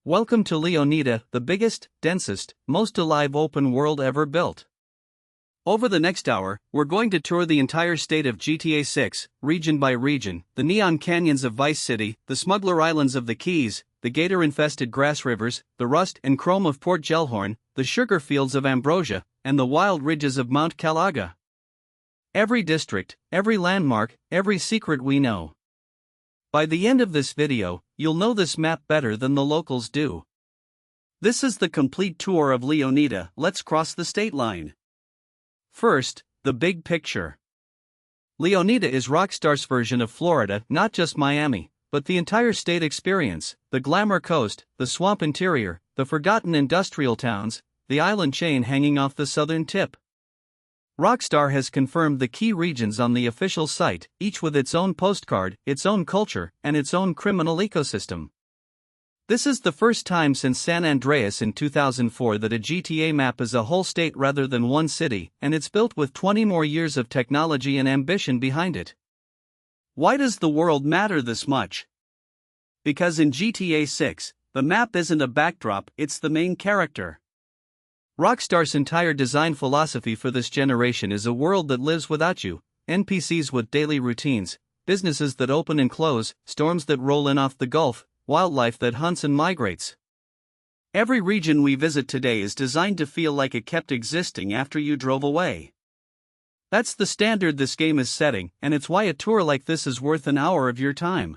Welcome to Leonida, the biggest, densest, most alive open world ever built. Over the next hour, we're going to tour the entire state of GTA 6, region by region, the neon canyons of Vice City, the smuggler islands of the Keys, the gator-infested grass rivers, the rust and chrome of Port Gellhorn, the sugar fields of Ambrosia, and the wild ridges of Mount Calaga. Every district, every landmark, every secret we know. By the end of this video, you'll know this map better than the locals do. This is the complete tour of Leonida. Let's cross the state line. First, the big picture. Leonida is Rockstar's version of Florida, not just Miami, but the entire state experience, the glamour coast, the swamp interior, the forgotten industrial towns, the island chain hanging off the southern tip. Rockstar has confirmed the key regions on the official site, each with its own postcard, its own culture, and its own criminal ecosystem. This is the first time since San Andreas in 2004 that a GTA map is a whole state rather than one city, and it's built with 20 more years of technology and ambition behind it. Why does the world matter this much? Because in GTA 6, the map isn't a backdrop, it's the main character. Rockstar's entire design philosophy for this generation is a world that lives without you, NPCs with daily routines, businesses that open and close, storms that roll in off the Gulf, wildlife that hunts and migrates. Every region we visit today is designed to feel like it kept existing after you drove away. That's the standard this game is setting, and it's why a tour like this is worth an hour of your time.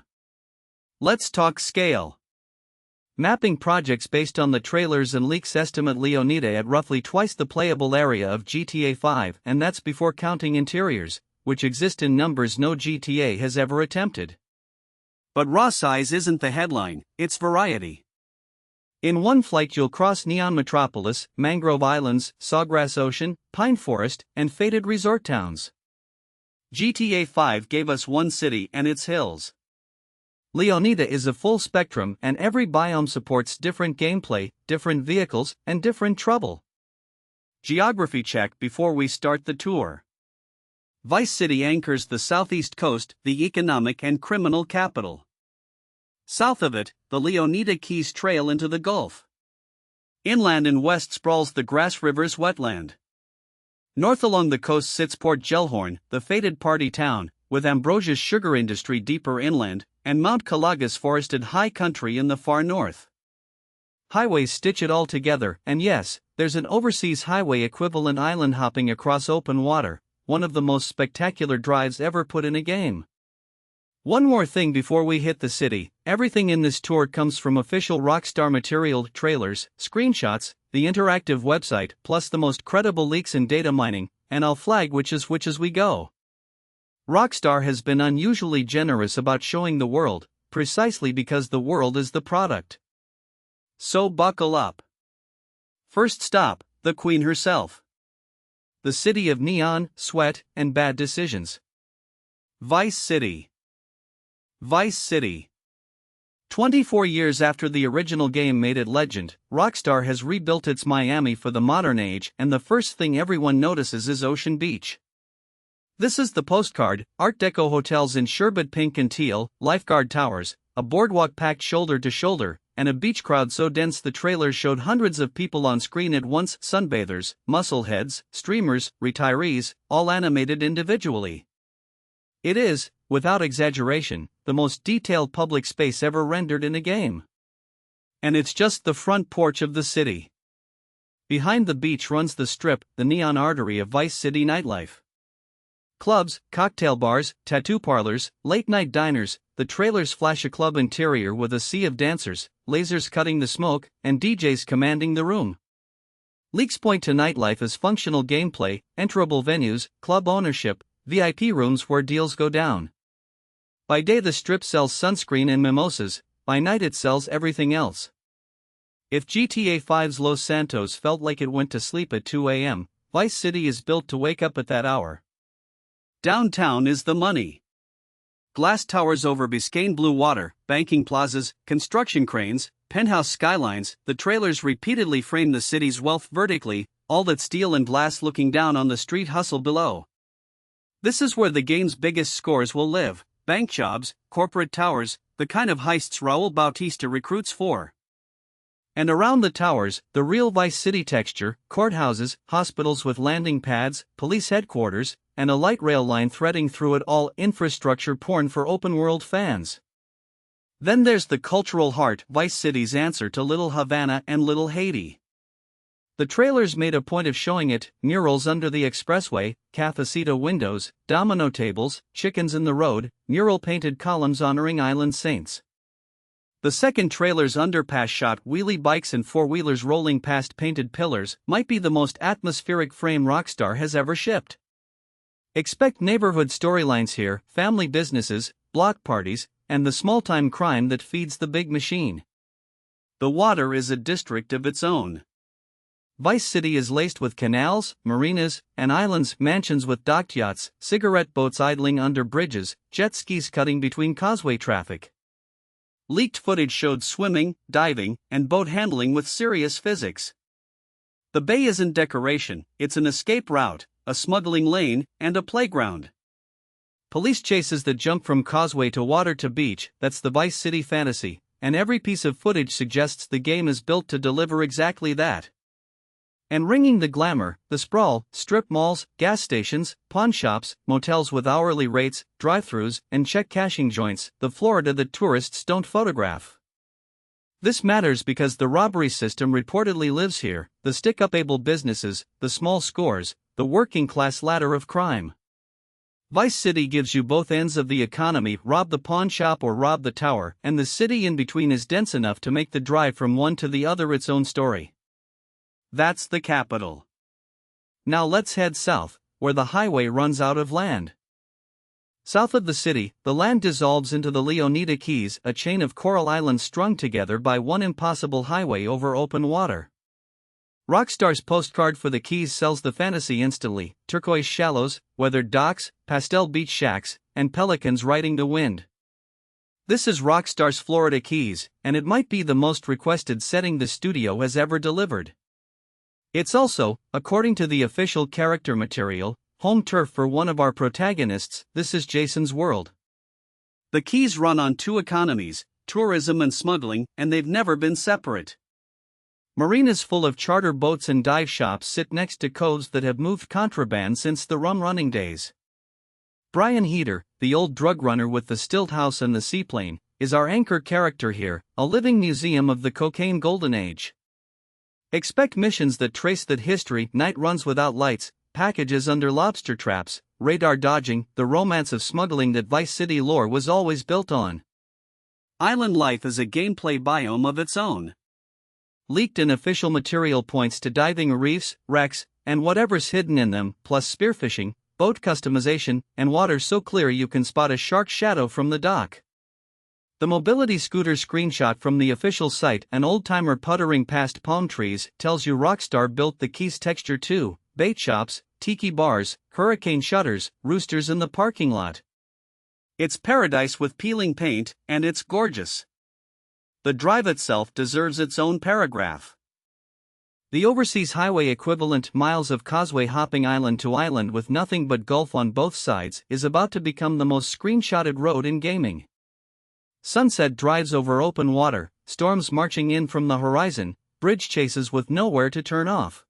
Let's talk scale. Mapping projects based on the trailers and leaks estimate Leonida at roughly twice the playable area of GTA 5, and that's before counting interiors, which exist in numbers no GTA has ever attempted. But raw size isn't the headline, it's variety. In one flight you'll cross Neon Metropolis, Mangrove Islands, Sawgrass Ocean, Pine Forest, and faded resort towns. GTA 5 gave us one city and its hills. Leonida is a full spectrum, and every biome supports different gameplay, different vehicles, and different trouble. Geography check before we start the tour. Vice City anchors the southeast coast, the economic and criminal capital. South of it, the Leonida Keys trail into the Gulf. Inland and west sprawls the Grass Rivers wetland. North along the coast sits Port Gellhorn, the fated party town, with Ambrosia's sugar industry deeper inland, and Mount Calaga's forested high country in the far north. Highways stitch it all together, and yes, there's an overseas highway equivalent island hopping across open water, one of the most spectacular drives ever put in a game. One more thing before we hit the city, everything in this tour comes from official Rockstar material, trailers, screenshots, the interactive website, plus the most credible leaks and data mining, and I'll flag which is which as we go. Rockstar has been unusually generous about showing the world, precisely because the world is the product. So buckle up. First stop, the Queen herself. The city of neon, sweat, and bad decisions. Vice City. Vice City. 24 years after the original game made it legend, Rockstar has rebuilt its Miami for the modern age, and the first thing everyone notices is Ocean Beach. This is the postcard: Art Deco hotels in sherbet pink and teal, lifeguard towers, a boardwalk packed shoulder to shoulder, and a beach crowd so dense the trailers showed hundreds of people on screen at once: sunbathers, muscleheads, streamers, retirees, all animated individually. It is, without exaggeration, the most detailed public space ever rendered in a game. And it's just the front porch of the city. Behind the beach runs the Strip, the neon artery of Vice City nightlife. Clubs, cocktail bars, tattoo parlors, late-night diners, the trailers flash a club interior with a sea of dancers, lasers cutting the smoke, and DJs commanding the room. Leaks point to nightlife as functional gameplay, enterable venues, club ownership, VIP rooms where deals go down. By day the Strip sells sunscreen and mimosas, by night it sells everything else. If GTA 5's Los Santos felt like it went to sleep at 2 a.m., Vice City is built to wake up at that hour. Downtown is the money. Glass towers over Biscayne blue water, banking plazas, construction cranes, penthouse skylines, the trailers repeatedly frame the city's wealth vertically, all that steel and glass looking down on the street hustle below. This is where the game's biggest scores will live: bank jobs, corporate towers, the kind of heists Raul Bautista recruits for. And around the towers, the real Vice City texture: courthouses, hospitals with landing pads, police headquarters, and a light rail line threading through it all, infrastructure porn for open-world fans. Then there's the cultural heart, Vice City's answer to Little Havana and Little Haiti. The trailers made a point of showing it: murals under the expressway, cafecito windows, domino tables, chickens in the road, mural-painted columns honoring island saints. The second trailer's underpass shot: wheelie bikes and four-wheelers rolling past painted pillars, might be the most atmospheric frame Rockstar has ever shipped. Expect neighborhood storylines here, family businesses, block parties, and the small-time crime that feeds the big machine. The water is a district of its own. Vice City is laced with canals, marinas, and islands, mansions with docked yachts, cigarette boats idling under bridges, jet skis cutting between causeway traffic. Leaked footage showed swimming, diving, and boat handling with serious physics. The bay isn't decoration, it's an escape route, a smuggling lane, and a playground. Police chases that jump from causeway to water to beach, that's the Vice City fantasy, and every piece of footage suggests the game is built to deliver exactly that. And ringing the glamour, the sprawl: strip malls, gas stations, pawn shops, motels with hourly rates, drive-thrus, and check-cashing joints, the Florida that tourists don't photograph. This matters because the robbery system reportedly lives here: the stick-up-able businesses, the small scores, the working-class ladder of crime. Vice City gives you both ends of the economy: rob the pawn shop or rob the tower, and the city in between is dense enough to make the drive from one to the other its own story. That's the capital. Now let's head south, where the highway runs out of land. South of the city, the land dissolves into the Leonida Keys, a chain of coral islands strung together by one impossible highway over open water. Rockstar's postcard for the Keys sells the fantasy instantly: turquoise shallows, weathered docks, pastel beach shacks, and pelicans riding the wind. This is Rockstar's Florida Keys, and it might be the most requested setting the studio has ever delivered. It's also, according to the official character material, home turf for one of our protagonists. This is Jason's world. The Keys run on two economies, tourism and smuggling, and they've never been separate. Marinas full of charter boats and dive shops sit next to coves that have moved contraband since the rum-running days. Brian Heater, the old drug runner with the stilt house and the seaplane, is our anchor character here, a living museum of the cocaine golden age. Expect missions that trace that history: night runs without lights, packages under lobster traps, radar dodging, the romance of smuggling that Vice City lore was always built on. Island life is a gameplay biome of its own. Leaked and official material points to diving reefs, wrecks, and whatever's hidden in them, plus spearfishing, boat customization, and water so clear you can spot a shark's shadow from the dock. The mobility scooter screenshot from the official site, an old-timer puttering past palm trees, tells you Rockstar built the Keys texture too: bait shops, tiki bars, hurricane shutters, roosters in the parking lot. It's paradise with peeling paint, and it's gorgeous. The drive itself deserves its own paragraph. The overseas highway equivalent, miles of causeway hopping island to island with nothing but gulf on both sides, is about to become the most screenshotted road in gaming. Sunset drives over open water, storms marching in from the horizon, bridge chases with nowhere to turn off.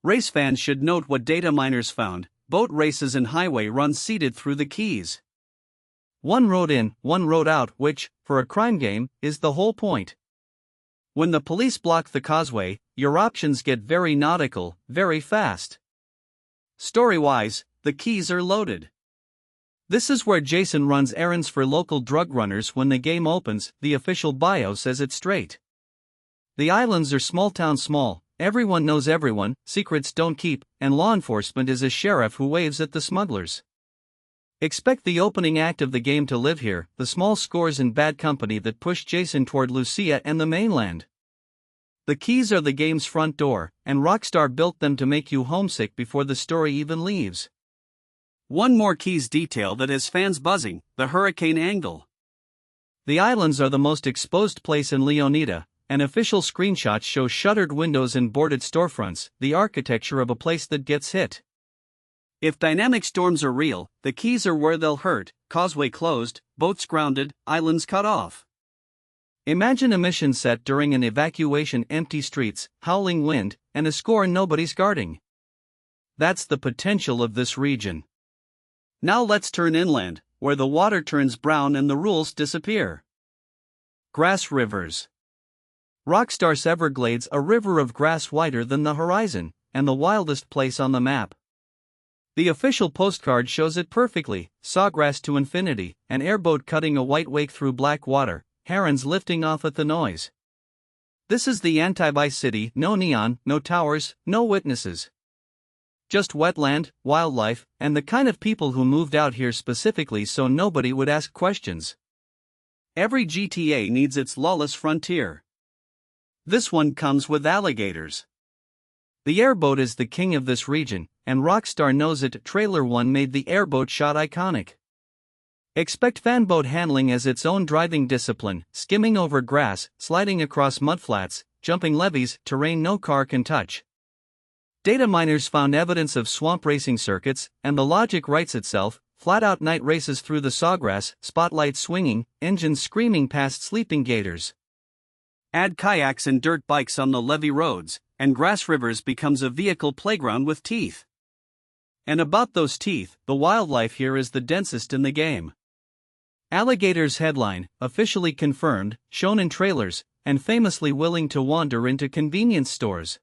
Race fans should note what data miners found: boat races and highway runs seeded through the Keys. One road in, one road out, which, for a crime game, is the whole point. When the police block the causeway, your options get very nautical, very fast. Story-wise, the Keys are loaded. This is where Jason runs errands for local drug runners when the game opens. The official bio says it straight. The islands are small town small, everyone knows everyone, secrets don't keep, and law enforcement is a sheriff who waves at the smugglers. Expect the opening act of the game to live here, the small scores in bad company that push Jason toward Lucia and the mainland. The Keys are the game's front door, and Rockstar built them to make you homesick before the story even leaves. One more Keys detail that has fans buzzing: the hurricane angle. The islands are the most exposed place in Leonida, and official screenshots show shuttered windows and boarded storefronts, the architecture of a place that gets hit. If dynamic storms are real, the Keys are where they'll hurt: causeway closed, boats grounded, islands cut off. Imagine a mission set during an evacuation, empty streets, howling wind, and a score nobody's guarding. That's the potential of this region. Now let's turn inland, where the water turns brown and the rules disappear. Grass rivers. Rockstar's Everglades, a river of grass wider than the horizon, and the wildest place on the map. The official postcard shows it perfectly: sawgrass to infinity, an airboat cutting a white wake through black water, herons lifting off at the noise. This is the anti-Vice City: no neon, no towers, no witnesses. Just wetland, wildlife, and the kind of people who moved out here specifically so nobody would ask questions. Every GTA needs its lawless frontier. This one comes with alligators. The airboat is the king of this region, and Rockstar knows it. Trailer 1 made the airboat shot iconic. Expect fanboat handling as its own driving discipline, skimming over grass, sliding across mudflats, jumping levees, terrain no car can touch. Data miners found evidence of swamp racing circuits, and the logic writes itself: flat-out night races through the sawgrass, spotlights swinging, engines screaming past sleeping gators. Add kayaks and dirt bikes on the levee roads, and Grass Rivers becomes a vehicle playground with teeth. And about those teeth, the wildlife here is the densest in the game. Alligators headline, officially confirmed, shown in trailers, and famously willing to wander into convenience stores.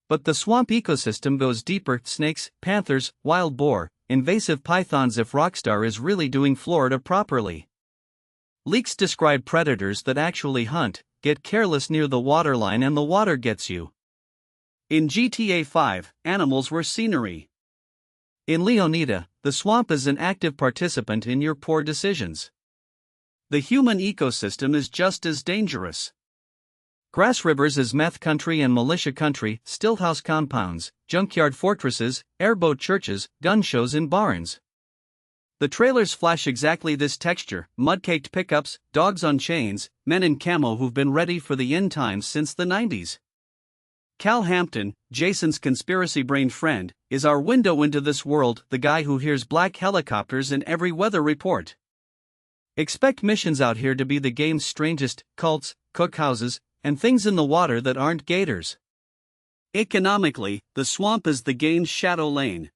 But the swamp ecosystem goes deeper: snakes, panthers, wild boar, invasive pythons. If Rockstar is really doing Florida properly. Leaks describe predators that actually hunt, get careless near the waterline, and the water gets you. In GTA 5, animals were scenery. In Leonida, the swamp is an active participant in your poor decisions. The human ecosystem is just as dangerous. Grass Rivers is meth country and militia country: stillhouse compounds, junkyard fortresses, airboat churches, gun shows in barns. The trailers flash exactly this texture: mud-caked pickups, dogs on chains, men in camo who've been ready for the end times since the 90s. Cal Hampton, Jason's conspiracy-brained friend, is our window into this world, the guy who hears black helicopters in every weather report. Expect missions out here to be the game's strangest: cults, cookhouses, and things in the water that aren't gators. Economically, the swamp is the game's shadow lane.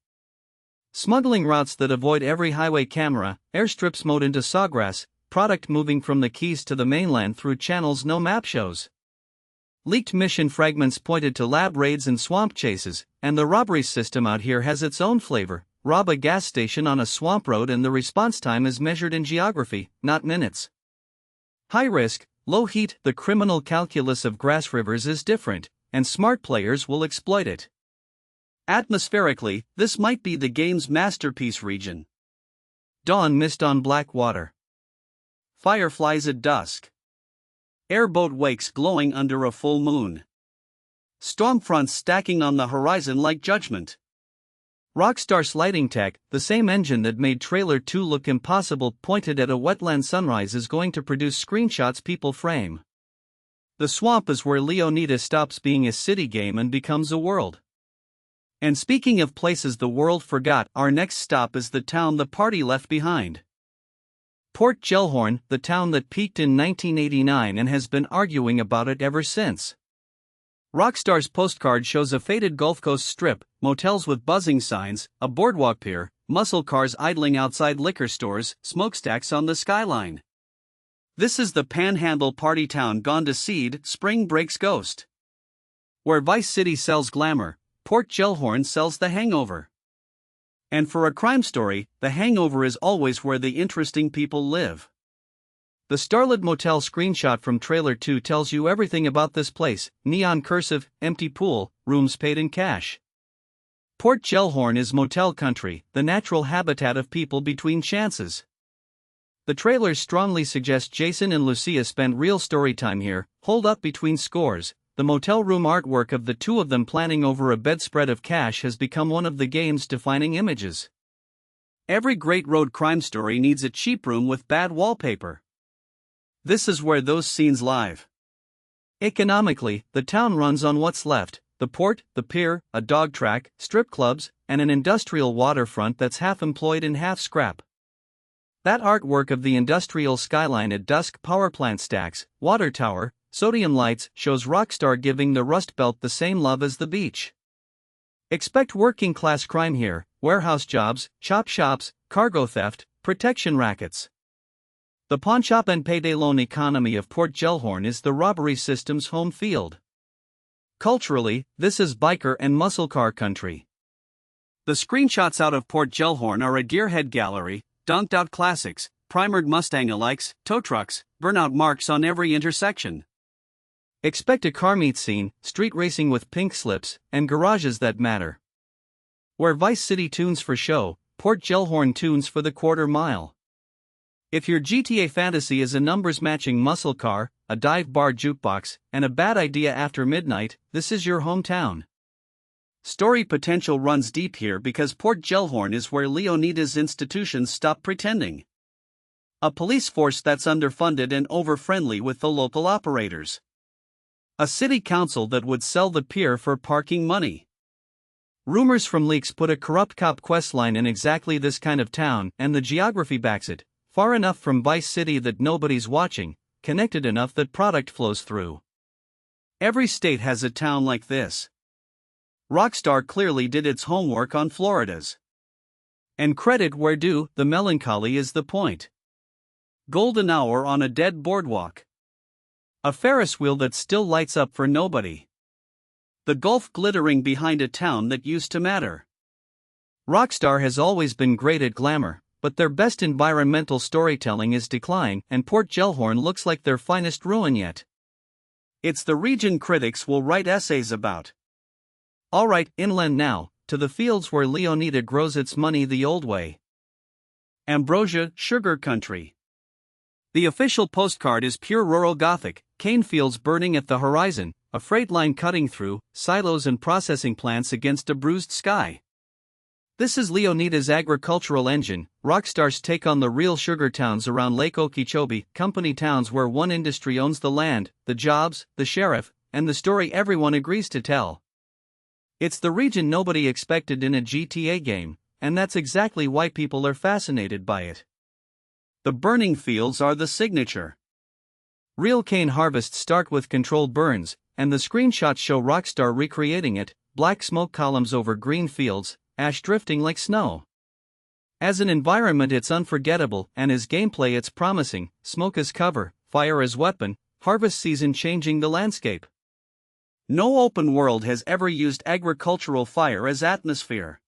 Smuggling routes that avoid every highway camera, airstrips mowed into sawgrass, product moving from the Keys to the mainland through channels no map shows. Leaked mission fragments pointed to lab raids and swamp chases, and the robbery system out here has its own flavor: rob a gas station on a swamp road and the response time is measured in geography, not minutes. High risk, low heat. The criminal calculus of Grass Rivers is different, and smart players will exploit it. Atmospherically, this might be the game's masterpiece region. Dawn mist on black water. Fireflies at dusk. Airboat wakes glowing under a full moon. Stormfronts stacking on the horizon like judgment. Rockstar sliding tech, the same engine that made Trailer 2 look impossible, pointed at a wetland sunrise, is going to produce screenshots people frame. The swamp is where Leonida stops being a city game and becomes a world. And speaking of places the world forgot, our next stop is the town the party left behind. Port Gellhorn, the town that peaked in 1989 and has been arguing about it ever since. Rockstar's postcard shows a faded Gulf Coast strip, motels with buzzing signs, a boardwalk pier, muscle cars idling outside liquor stores, smokestacks on the skyline. This is the Panhandle party town gone to seed: spring breaks ghost. Where Vice City sells glamour, Port Gellhorn sells the hangover. And for a crime story, the hangover is always where the interesting people live. The Starlit Motel screenshot from Trailer 2 tells you everything about this place: neon cursive, empty pool, rooms paid in cash. Port Gellhorn is motel country, the natural habitat of people between chances. The trailers strongly suggest Jason and Lucia spent real story time here, holed up between scores. The motel room artwork of the two of them planning over a bedspread of cash has become one of the game's defining images. Every great road crime story needs a cheap room with bad wallpaper. This is where those scenes live. Economically, the town runs on what's left: the port, the pier, a dog track, strip clubs, and an industrial waterfront that's half employed and half scrap. That artwork of the industrial skyline at dusk, power plant stacks, water tower, sodium lights shows Rockstar giving the Rust Belt the same love as the beach. Expect working class crime here: warehouse jobs, chop shops, cargo theft, protection rackets. The pawnshop and payday loan economy of Port Gellhorn is the robbery system's home field. Culturally, this is biker and muscle car country. The screenshots out of Port Gellhorn are a gearhead gallery, donked out classics, primered Mustang-alikes, tow trucks, burnout marks on every intersection. Expect a car meet scene, street racing with pink slips, and garages that matter. Where Vice City tunes for show, Port Gellhorn tunes for the quarter mile. If your GTA fantasy is a numbers-matching muscle car, a dive bar jukebox, and a bad idea after midnight, this is your hometown. Story potential runs deep here because Port Gellhorn is where Leonida's institutions stop pretending. A police force that's underfunded and over-friendly with the local operators. A city council that would sell the pier for parking money. Rumors from leaks put a corrupt cop questline in exactly this kind of town, and the geography backs it, far enough from Vice City that nobody's watching, connected enough that product flows through. Every state has a town like this. Rockstar clearly did its homework on Florida's. And credit where due, the melancholy is the point. Golden hour on a dead boardwalk. A Ferris wheel that still lights up for nobody. The Gulf glittering behind a town that used to matter. Rockstar has always been great at glamour, but their best environmental storytelling is decline, and Port Gellhorn looks like their finest ruin yet. It's the region critics will write essays about. Alright, inland now, to the fields where Leonida grows its money the old way. Ambrosia, sugar country. The official postcard is pure rural Gothic, cane fields burning at the horizon, a freight line cutting through, silos and processing plants against a bruised sky. This is Leonida's agricultural engine, Rockstar's take on the real sugar towns around Lake Okeechobee, company towns where one industry owns the land, the jobs, the sheriff, and the story everyone agrees to tell. It's the region nobody expected in a GTA game, and that's exactly why people are fascinated by it. The burning fields are the signature. Real cane harvests start with controlled burns, and the screenshots show Rockstar recreating it: black smoke columns over green fields, ash drifting like snow. As an environment it's unforgettable, and as gameplay it's promising: smoke as cover, fire as weapon, harvest season changing the landscape. No open world has ever used agricultural fire as atmosphere.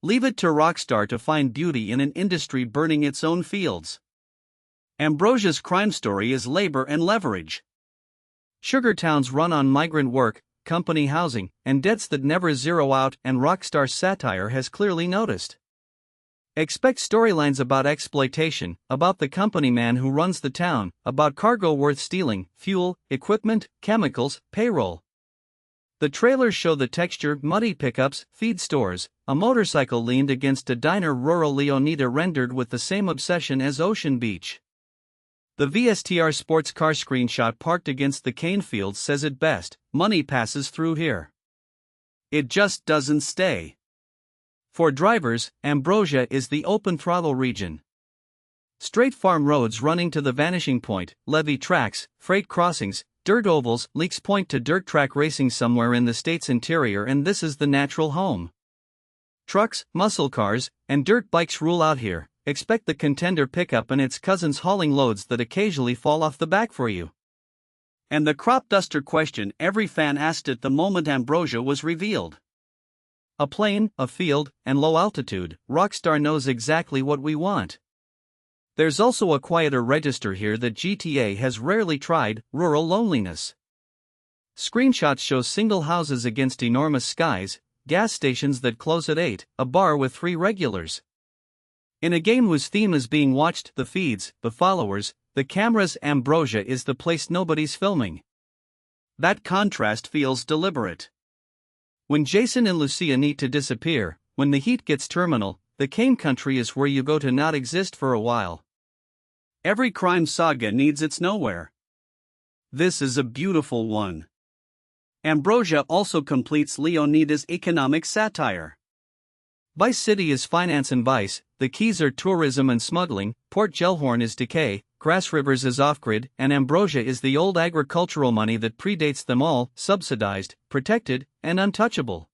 Leave it to Rockstar to find beauty in an industry burning its own fields. Ambrosia's crime story is labor and leverage. Sugar towns run on migrant work, company housing, and debts that never zero out, and Rockstar's satire has clearly noticed. Expect storylines about exploitation, about the company man who runs the town, about cargo worth stealing, fuel, equipment, chemicals, payroll. The trailers show the texture: muddy pickups, feed stores, a motorcycle leaned against a diner. Rural Leonida rendered with the same obsession as Ocean Beach. The VSTR sports car screenshot parked against the cane fields says it best: money passes through here. It just doesn't stay. For drivers, Ambrosia is the open throttle region. Straight farm roads running to the vanishing point, levee tracks, freight crossings, dirt ovals, leaks point to dirt track racing somewhere in the state's interior, and this is the natural home. Trucks, muscle cars, and dirt bikes rule out here. Expect the contender pickup and its cousins hauling loads that occasionally fall off the back for you. And the crop duster question every fan asked it the moment Ambrosia was revealed. A plain, a field, and low altitude, Rockstar knows exactly what we want. There's also a quieter register here that GTA has rarely tried: rural loneliness. Screenshots show single houses against enormous skies, gas stations that close at 8, a bar with 3 regulars. In a game whose theme is being watched, the feeds, the followers, the cameras, Ambrosia is the place nobody's filming. That contrast feels deliberate. When Jason and Lucia need to disappear, when the heat gets terminal, the cane country is where you go to not exist for a while. Every crime saga needs its nowhere. This is a beautiful one. Ambrosia also completes Leonida's economic satire. Vice City is finance and vice, the Keys are tourism and smuggling, Port Gellhorn is decay, Grass Rivers is off-grid, and Ambrosia is the old agricultural money that predates them all, subsidized, protected, and untouchable.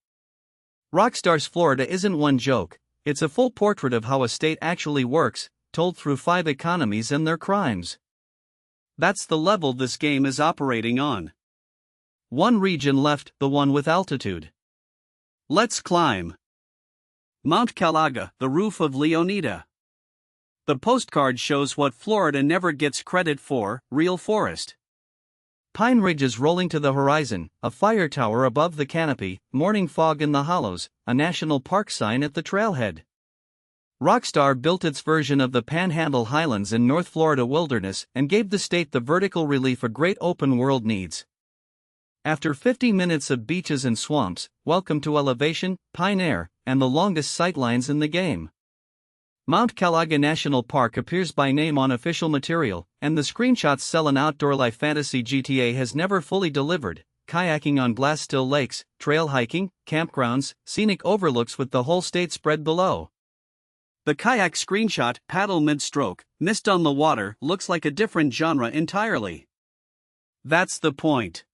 Rockstars Florida isn't one joke, it's a full portrait of how a state actually works, told through 5 economies and their crimes. That's the level this game is operating on. One region left, the one with altitude. Let's climb. Mount Calaga, the roof of Leonida. The postcard shows what Florida never gets credit for: real forest. Pine ridges rolling to the horizon, a fire tower above the canopy, morning fog in the hollows, a national park sign at the trailhead. Rockstar built its version of the Panhandle Highlands in North Florida wilderness and gave the state the vertical relief a great open world needs. After 50 minutes of beaches and swamps, welcome to elevation, pine air, and the longest sightlines in the game. Mount Calaga National Park appears by name on official material, and the screenshots sell an outdoor life fantasy GTA has never fully delivered: kayaking on glass-still lakes, trail hiking, campgrounds, scenic overlooks with the whole state spread below. The kayak screenshot, paddle mid-stroke, mist on the water, looks like a different genre entirely. That's the point.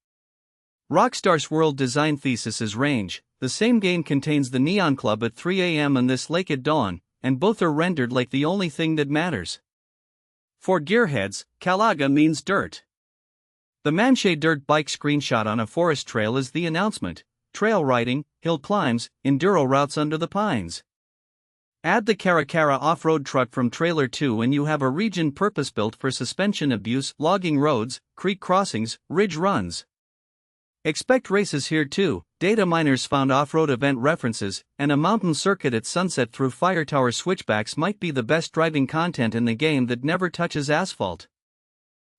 Rockstar's world design thesis is range. The same game contains the Neon Club at 3 a.m. and this lake at dawn, and both are rendered like the only thing that matters. For gearheads, Calaga means dirt. The Manche dirt bike screenshot on a forest trail is the announcement: trail riding, hill climbs, enduro routes under the pines. Add the Caracara off-road truck from Trailer 2 and you have a region purpose-built for suspension abuse, logging roads, creek crossings, ridge runs. Expect races here too. Data miners found off-road event references, and a mountain circuit at sunset through fire tower switchbacks might be the best driving content in the game that never touches asphalt.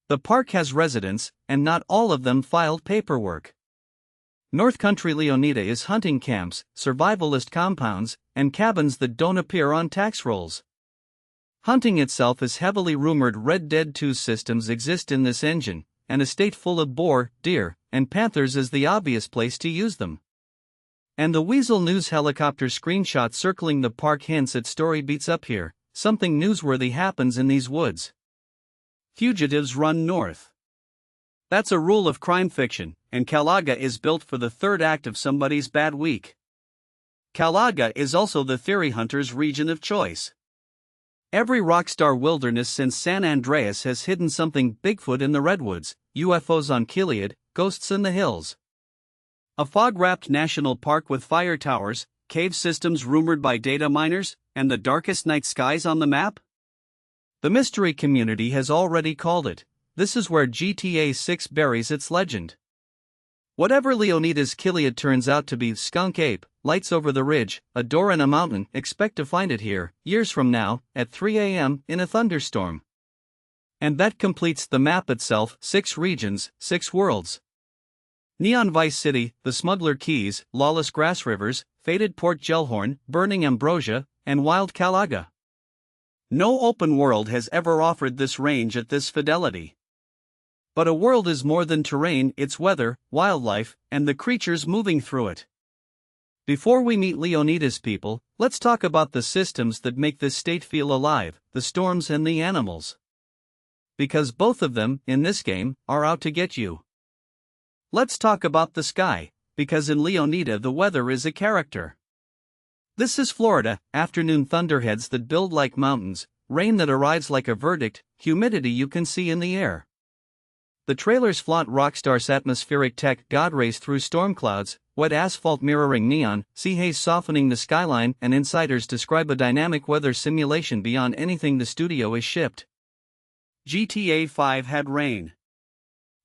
The park has residents, and not all of them filed paperwork. North Country Leonida is hunting camps, survivalist compounds, and cabins that don't appear on tax rolls. Hunting itself is heavily rumored. Red Dead 2 systems exist in this engine, and a state full of boar, deer, and panthers is the obvious place to use them. And the Weasel News helicopter screenshot circling the park hints at story beats up here. Something newsworthy happens in these woods. Fugitives run north. That's a rule of crime fiction, and Calaga is built for the third act of somebody's bad week. Calaga is also the theory hunter's region of choice. Every Rockstar wilderness since San Andreas has hidden something: Bigfoot in the redwoods, UFOs on Gilead, ghosts in the hills. A fog-wrapped national park with fire towers, cave systems rumored by data miners, and the darkest night skies on the map? The mystery community has already called it. This is where GTA 6 buries its legend. Whatever Leonida's Gilead turns out to be, skunk ape, lights over the ridge, a door in a mountain, expect to find it here, years from now, at 3 a.m., in a thunderstorm. And that completes the map itself: 6 regions, 6 worlds. Neon Vice City, the Smuggler Keys, Lawless Grass Rivers, Fated Port Gellhorn, Burning Ambrosia, and Wild Calaga. No open world has ever offered this range at this fidelity. But a world is more than terrain: it's weather, wildlife, and the creatures moving through it. Before we meet Leonida's people, let's talk about the systems that make this state feel alive: the storms and the animals. Because both of them, in this game, are out to get you. Let's talk about the sky, because in Leonida the weather is a character. This is Florida: afternoon thunderheads that build like mountains, rain that arrives like a verdict, humidity you can see in the air. The trailers flaunt Rockstar's atmospheric tech: God rays through storm clouds, wet asphalt mirroring neon, sea haze softening the skyline, and insiders describe a dynamic weather simulation beyond anything the studio has shipped. GTA 5 had rain.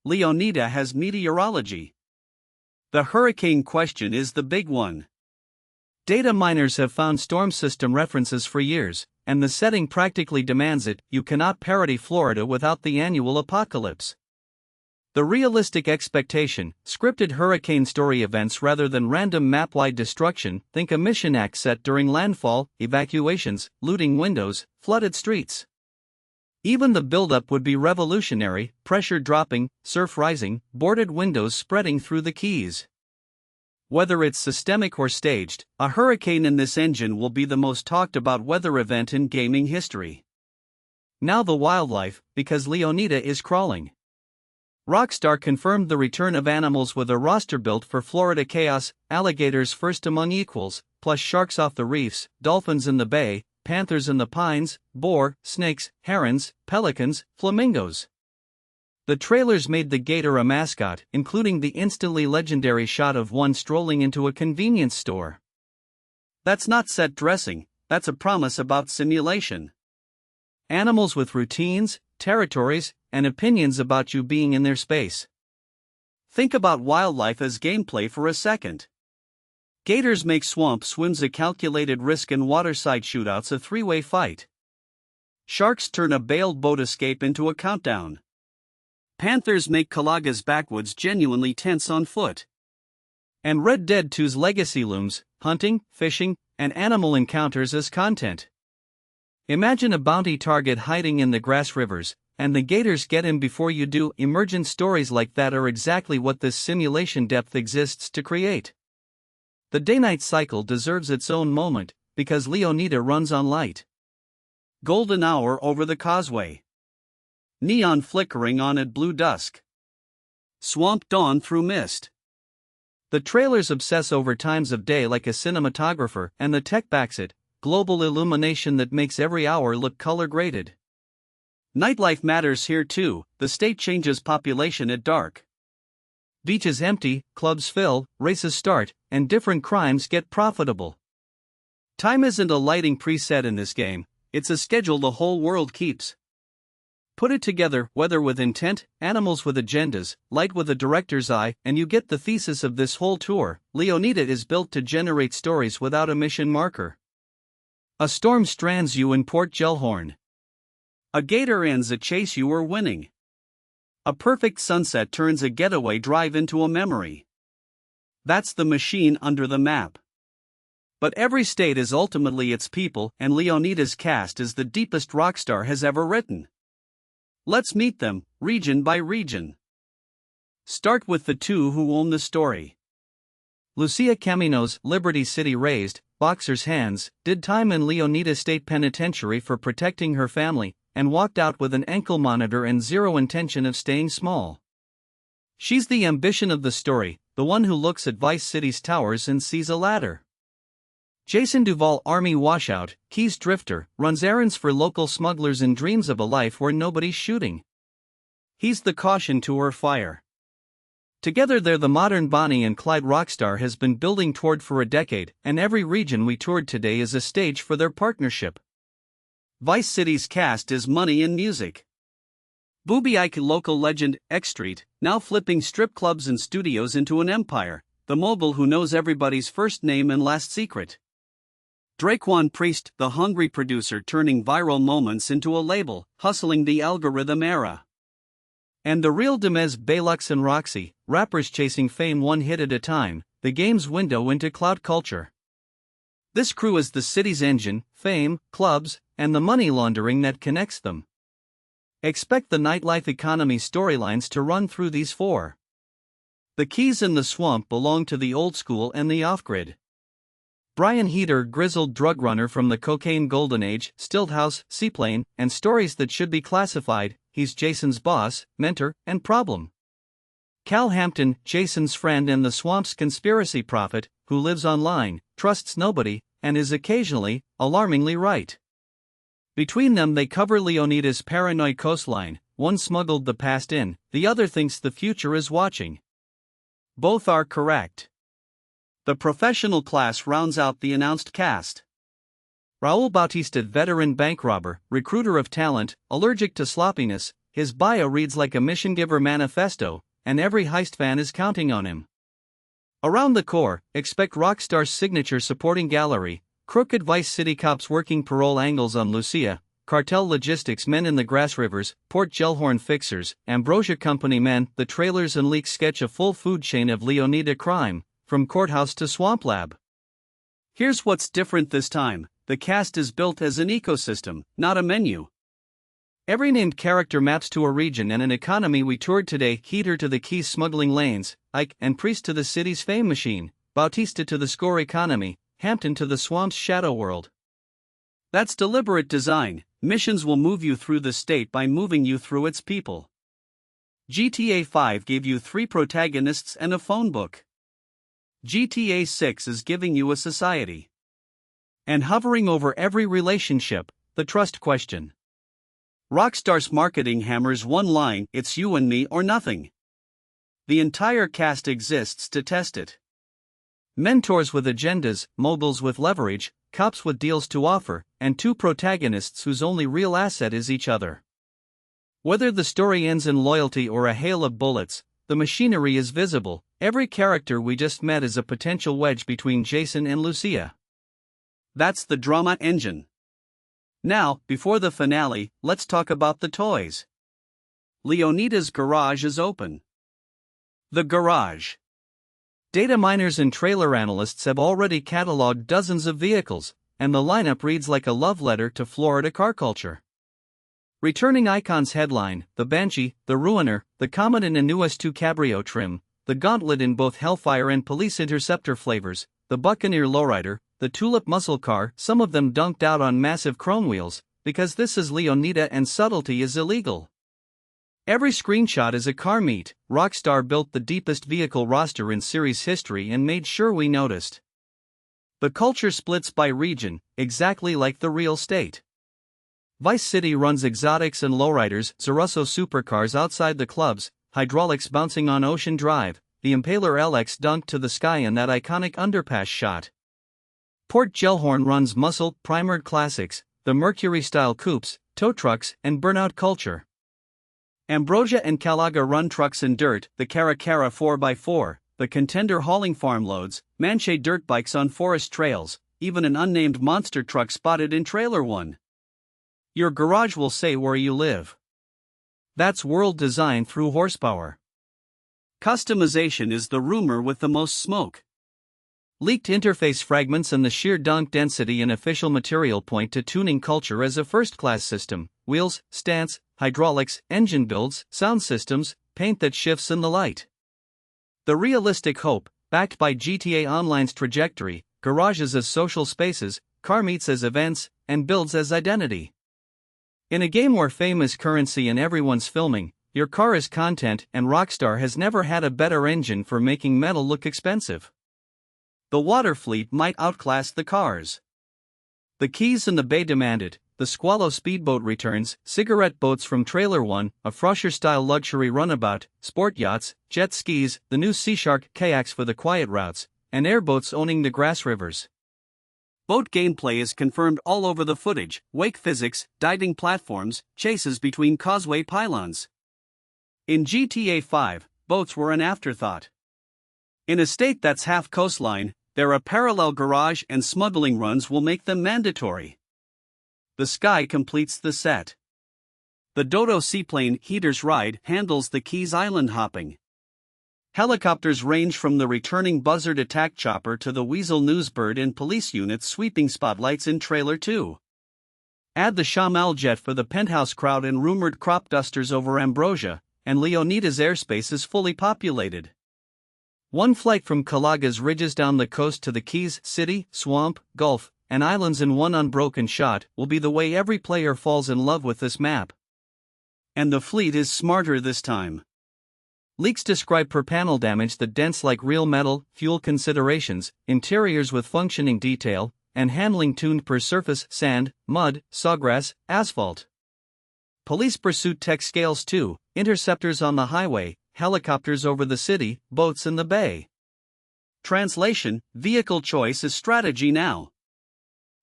Leonida has meteorology. The hurricane question is the big one. Data miners have found storm system references for years, and the setting practically demands it. You cannot parody Florida without the annual apocalypse. The realistic expectation: scripted hurricane story events rather than random map-wide destruction. Think a mission act set during landfall, evacuations, looting windows, flooded streets. Even the buildup would be revolutionary: pressure dropping, surf rising, boarded windows spreading through the Keys. Whether it's systemic or staged, a hurricane in this engine will be the most talked about weather event in gaming history. Now the wildlife, because Leonida is crawling. Rockstar confirmed the return of animals with a roster built for Florida chaos: alligators first among equals, plus sharks off the reefs, dolphins in the bay, panthers in the pines, boar, snakes, herons, pelicans, flamingos. The trailers made the gator a mascot, including the instantly legendary shot of one strolling into a convenience store. That's not set dressing, that's a promise about simulation. Animals with routines, territories, and opinions about you being in their space. Think about wildlife as gameplay for a second. Gators make swamp swims a calculated risk and waterside shootouts a three-way fight. Sharks turn a bailed boat escape into a countdown. Panthers make Kalaga's backwoods genuinely tense on foot. And Red Dead 2's legacy looms, hunting, fishing, and animal encounters as content. Imagine a bounty target hiding in the grass rivers, and the gators get him before you do. Emergent stories like that are exactly what this simulation depth exists to create. The day-night cycle deserves its own moment, because Leonida runs on light. Golden hour over the causeway. Neon flickering on at blue dusk. Swamp dawn through mist. The trailers obsess over times of day like a cinematographer, and the tech backs it: global illumination that makes every hour look color-graded. Nightlife matters here too. The state changes population at dark. Beaches empty, clubs fill, races start, and different crimes get profitable. Time isn't a lighting preset in this game, it's a schedule the whole world keeps. Put it together, weather with intent, animals with agendas, light with a director's eye, and you get the thesis of this whole tour. Leonida is built to generate stories without a mission marker. A storm strands you in Port Gellhorn. A gator ends a chase you were winning. A perfect sunset turns a getaway drive into a memory. That's the machine under the map. But every state is ultimately its people, and Leonida's cast is the deepest Rockstar has ever written. Let's meet them, region by region. Start with the two who own the story. Lucia Caminos, Liberty City raised, boxer's hands, did time in Leonida State Penitentiary for protecting her family, and walked out with an ankle monitor and zero intention of staying small. She's the ambition of the story, the one who looks at Vice City's towers and sees a ladder. Jason Duvall, Army washout, Keys drifter, runs errands for local smugglers and dreams of a life where nobody's shooting. He's the caution to her fire. Together they're the modern Bonnie and Clyde Rockstar has been building toward for a decade, and every region we toured today is a stage for their partnership. Vice City's cast is money and music. Booby Ike, local legend, X Street, now flipping strip clubs and studios into an empire, the mogul who knows everybody's first name and last secret. Draquan Priest, the hungry producer turning viral moments into a label, hustling the algorithm era. And the real Demez, Baylux and Roxy, rappers chasing fame one hit at a time, the game's window into cloud culture. This crew is the city's engine, fame, clubs, and the money laundering that connects them. Expect the nightlife economy storylines to run through these four. The Keys and the Swamp belong to the old school and the off-grid. Brian Heater, grizzled drug runner from the cocaine golden age, Stilthouse, Seaplane, and stories that should be classified, he's Jason's boss, mentor, and problem. Cal Hampton, Jason's friend and the Swamp's conspiracy prophet, who lives online, trusts nobody, and is occasionally, alarmingly right. Between them they cover Leonida's paranoid coastline, one smuggled the past in, the other thinks the future is watching. Both are correct. The professional class rounds out the announced cast. Raul Bautista, veteran bank robber, recruiter of talent, allergic to sloppiness, his bio reads like a mission giver manifesto, and every heist fan is counting on him. Around the core, expect Rockstar's signature supporting gallery, crooked Vice City cops working parole angles on Lucia, cartel logistics men in the Grass Rivers, Port Gellhorn fixers, Ambrosia Company men. The trailers and leaks sketch a full food chain of Leonida crime, from courthouse to swamp lab. Here's what's different this time: the cast is built as an ecosystem, not a menu. Every named character maps to a region and an economy we toured today. Heater to the Keys smuggling lanes, Ike and Priest to the city's fame machine, Bautista to the score economy, Hampton to the swamp's shadow world. That's deliberate design. Missions will move you through the state by moving you through its people. GTA 5 gave you 3 protagonists and a phone book. GTA 6 is giving you a society. And hovering over every relationship, the trust question. Rockstar's marketing hammers one line: it's you and me or nothing. The entire cast exists to test it. Mentors with agendas, moguls with leverage, cops with deals to offer, and 2 protagonists whose only real asset is each other. Whether the story ends in loyalty or a hail of bullets, the machinery is visible. Every character we just met is a potential wedge between Jason and Lucia. That's the drama engine. Now, before the finale, let's talk about the toys. Leonida's garage is open. The garage. Data miners and trailer analysts have already cataloged dozens of vehicles, and the lineup reads like a love letter to Florida car culture. Returning icons headline: the Banshee, the Ruiner, the Comet in a new S2 Cabrio trim, the Gauntlet in both Hellfire and Police Interceptor flavors, the Buccaneer Lowrider, the Tulip muscle car, some of them dunked out on massive chrome wheels, because this is Leonida and subtlety is illegal. Every screenshot is a car meet. Rockstar built the deepest vehicle roster in series history and made sure we noticed. The culture splits by region, exactly like the real state. Vice City runs exotics and lowriders, Zarusso supercars outside the clubs, hydraulics bouncing on Ocean Drive, the Impaler LX dunked to the sky in that iconic underpass shot. Port Gellhorn runs muscle, primered classics, the Mercury-style coupes, tow trucks, and burnout culture. Ambrosia and Calaga run trucks and dirt, the Caracara 4x4, the Contender hauling farm loads, Manche dirt bikes on forest trails, even an unnamed monster truck spotted in Trailer 1. Your garage will say where you live. That's world design through horsepower. Customization is the rumor with the most smoke. Leaked interface fragments and the sheer dunk density in official material point to tuning culture as a first-class system: wheels, stance, hydraulics, engine builds, sound systems, paint that shifts in the light. The realistic hope, backed by GTA Online's trajectory: garages as social spaces, car meets as events, and builds as identity. In a game where fame is currency and everyone's filming, your car is content, and Rockstar has never had a better engine for making metal look expensive. The water fleet might outclass the cars. The Keys and the Bay demanded. The Squallow speedboat returns, cigarette boats from Trailer 1, a Frosher-style luxury runabout, sport yachts, jet skis, the new Sea Shark kayaks for the quiet routes, and airboats owning the grass rivers. Boat gameplay is confirmed all over the footage: wake physics, diving platforms, chases between causeway pylons. In GTA 5, boats were an afterthought. In a state that's half coastline, a parallel garage and smuggling runs will make them mandatory. The sky completes the set. The Dodo seaplane Heater's Ride handles the Keys Island hopping. Helicopters range from the returning Buzzard attack chopper to the Weasel Newsbird and police units sweeping spotlights in Trailer 2. Add the Shamal jet for the penthouse crowd and rumored crop dusters over Ambrosia, and Leonida's airspace is fully populated. One flight from Calaga's ridges down the coast to the Keys, city, swamp, gulf, and islands in one unbroken shot will be the way every player falls in love with this map. And the fleet is smarter this time. Leaks describe per-panel damage that dents like real metal, fuel considerations, interiors with functioning detail, and handling tuned per surface: sand, mud, sawgrass, asphalt. Police pursuit tech scales too: interceptors on the highway, helicopters over the city, boats in the bay. Translation: vehicle choice is strategy now.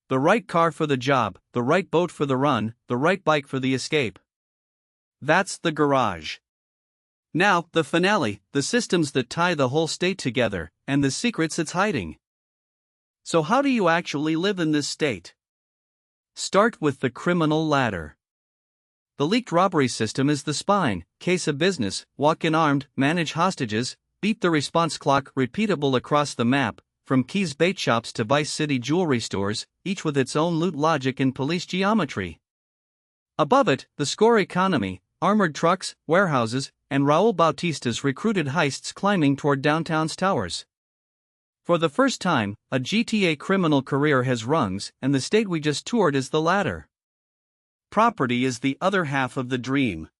The right car for the job, the right boat for the run, the right bike for the escape. That's the garage. Now, the finale, the systems that tie the whole state together, and the secrets it's hiding. So how do you actually live in this state? Start with the criminal ladder. The leaked robbery system is the spine: case of business, walk in armed, manage hostages, beat the response clock, repeatable across the map, from Keys bait shops to Vice City jewelry stores, each with its own loot logic and police geometry. Above it, the score economy: armored trucks, warehouses, and Raul Bautista's recruited heists climbing toward downtown's towers. For the first time, a GTA criminal career has rungs, and the state we just toured is the latter. Property is the other half of the dream.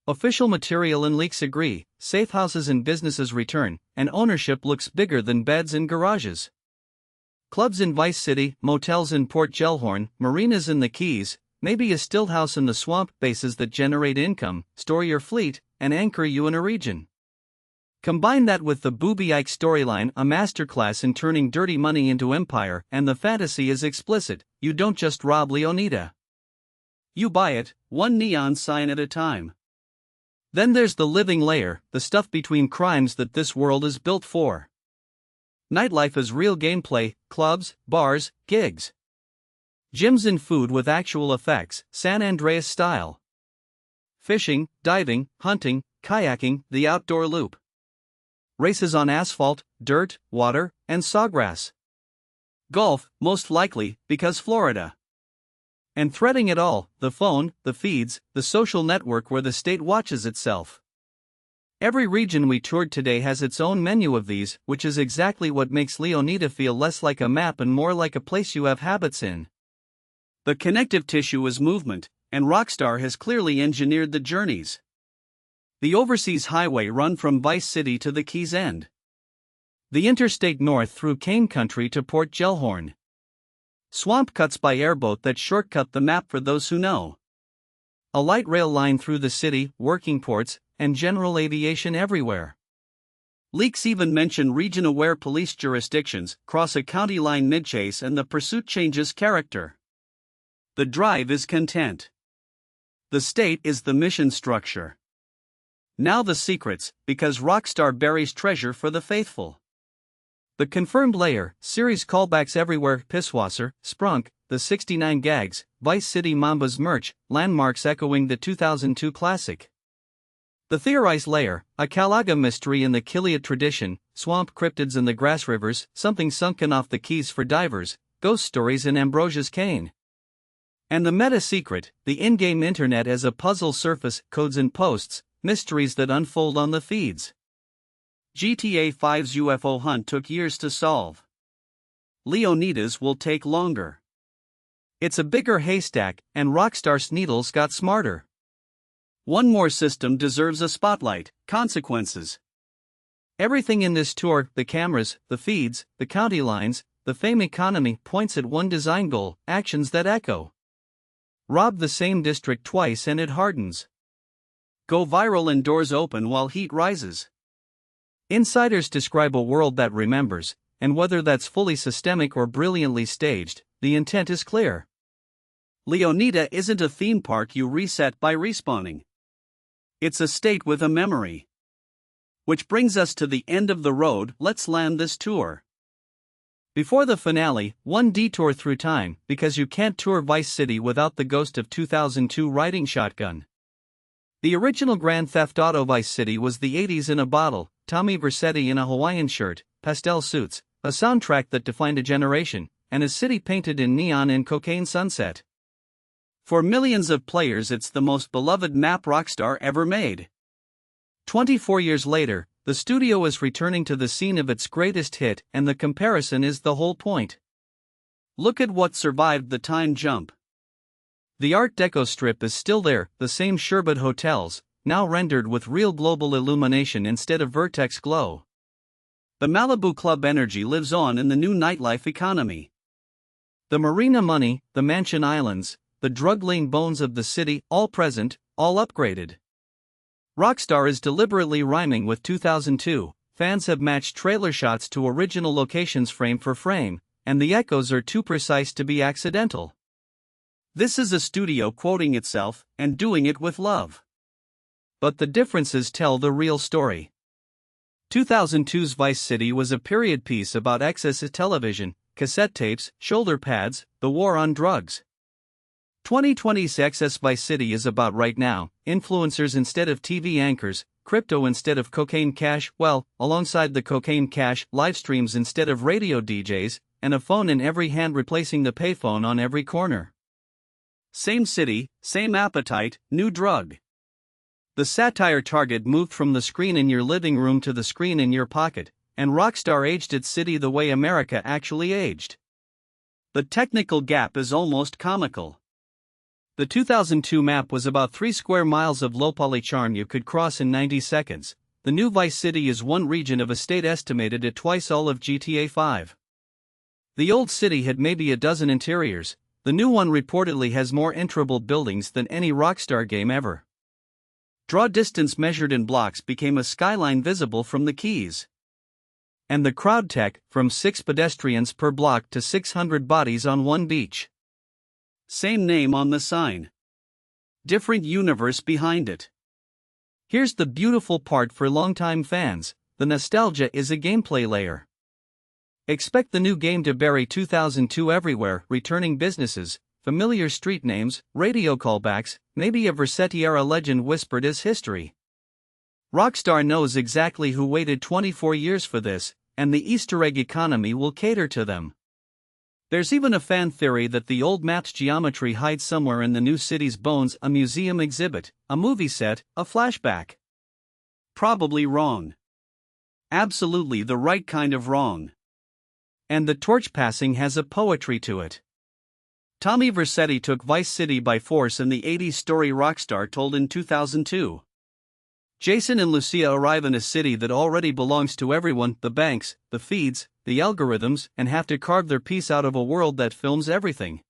Official material and leaks agree, safe houses and businesses return, and ownership looks bigger than beds and garages. Clubs in Vice City, motels in Port Gellhorn, marinas in the Keys, maybe a still house in the swamp, bases that generate income, store your fleet, and anchor you in a region. Combine that with the Booby Ike storyline, a masterclass in turning dirty money into empire, and the fantasy is explicit. You don't just rob Leonida. You buy it, one neon sign at a time. Then there's the living layer, the stuff between crimes that this world is built for. Nightlife is real gameplay, clubs, bars, gigs. Gyms and food with actual effects, San Andreas style. Fishing, diving, hunting, kayaking, the outdoor loop. Races on asphalt, dirt, water, and sawgrass. Golf, most likely, because Florida. And threading it all, the phone, the feeds, the social network where the state watches itself. Every region we toured today has its own menu of these, which is exactly what makes Leonida feel less like a map and more like a place you have habits in. The connective tissue is movement, and Rockstar has clearly engineered the journeys. The overseas highway run from Vice City to the Keys End. The interstate north through Cane Country to Port Gellhorn. Swamp cuts by airboat that shortcut the map for those who know. A light rail line through the city, working ports, and general aviation everywhere. Leaks even mention region-aware police jurisdictions, cross a county line mid-chase, and the pursuit changes character. The drive is content. The state is the mission structure. Now the secrets, because Rockstar buries treasure for the faithful. The confirmed layer, series callbacks everywhere, Pisswasser, Sprunk, the 69 gags, Vice City Mamba's merch, landmarks echoing the 2002 classic. The theorized layer, a Calaga mystery in the Kiliad tradition, swamp cryptids in the grass rivers, something sunken off the Keys for divers, ghost stories in Ambrosia's cane. And the meta secret, the in-game internet as a puzzle surface, codes and posts, mysteries that unfold on the feeds. GTA 5's UFO hunt took years to solve. Leonida's will take longer. It's a bigger haystack, and Rockstar's needles got smarter. One more system deserves a spotlight: consequences. Everything in this tour, the cameras, the feeds, the county lines, the fame economy, points at one design goal: actions that echo. Rob the same district twice and it hardens. Go viral and doors open while heat rises. Insiders describe a world that remembers, and whether that's fully systemic or brilliantly staged, the intent is clear. Leonida isn't a theme park you reset by respawning. It's a state with a memory. Which brings us to the end of the road. Let's land this tour. Before the finale, one detour through time, because you can't tour Vice City without the ghost of 2002 riding shotgun. The original Grand Theft Auto Vice City was the 80s in a bottle: Tommy Vercetti in a Hawaiian shirt, pastel suits, a soundtrack that defined a generation, and a city painted in neon and cocaine sunset. For millions of players, it's the most beloved map Rockstar ever made. 24 years later, the studio is returning to the scene of its greatest hit, and the comparison is the whole point. Look at what survived the time jump. The Art Deco strip is still there, the same Sherbet hotels, now rendered with real global illumination instead of vertex glow. The Malibu Club energy lives on in the new nightlife economy. The marina money, the mansion islands, the drug-lane bones of the city, all present, all upgraded. Rockstar is deliberately rhyming with 2002, fans have matched trailer shots to original locations frame for frame, and the echoes are too precise to be accidental. This is a studio quoting itself, and doing it with love. But the differences tell the real story. 2002's Vice City was a period piece about excess television, cassette tapes, shoulder pads, the war on drugs. 2020's excess Vice City is about right now: influencers instead of TV anchors, crypto instead of cocaine cash, well, alongside the cocaine cash, live streams instead of radio DJs, and a phone in every hand replacing the payphone on every corner. Same city, same appetite, new drug. The satire target moved from the screen in your living room to the screen in your pocket, and Rockstar aged its city the way America actually aged. The technical gap is almost comical. The 2002 map was about 3 square miles of low-poly charm you could cross in 90 seconds. The new Vice City is one region of a state estimated at twice all of GTA 5. The old city had maybe a dozen interiors. The new one reportedly has more enterable buildings than any Rockstar game ever. Draw distance measured in blocks became a skyline visible from the keys. And the crowd tech, from 6 pedestrians per block to 600 bodies on one beach. Same name on the sign. Different universe behind it. Here's the beautiful part for longtime fans: the nostalgia is a gameplay layer. Expect the new game to bury 2002 everywhere, returning businesses, familiar street names, radio callbacks, maybe a Vercetti-era legend whispered as history. Rockstar knows exactly who waited 24 years for this, and the Easter egg economy will cater to them. There's even a fan theory that the old map's geometry hides somewhere in the new city's bones: a museum exhibit, a movie set, a flashback. Probably wrong. Absolutely the right kind of wrong. And the torch passing has a poetry to it. Tommy Vercetti took Vice City by force in the 80s story Rockstar told in 2002. Jason and Lucia arrive in a city that already belongs to everyone: the banks, the feeds, the algorithms, and have to carve their piece out of a world that films everything.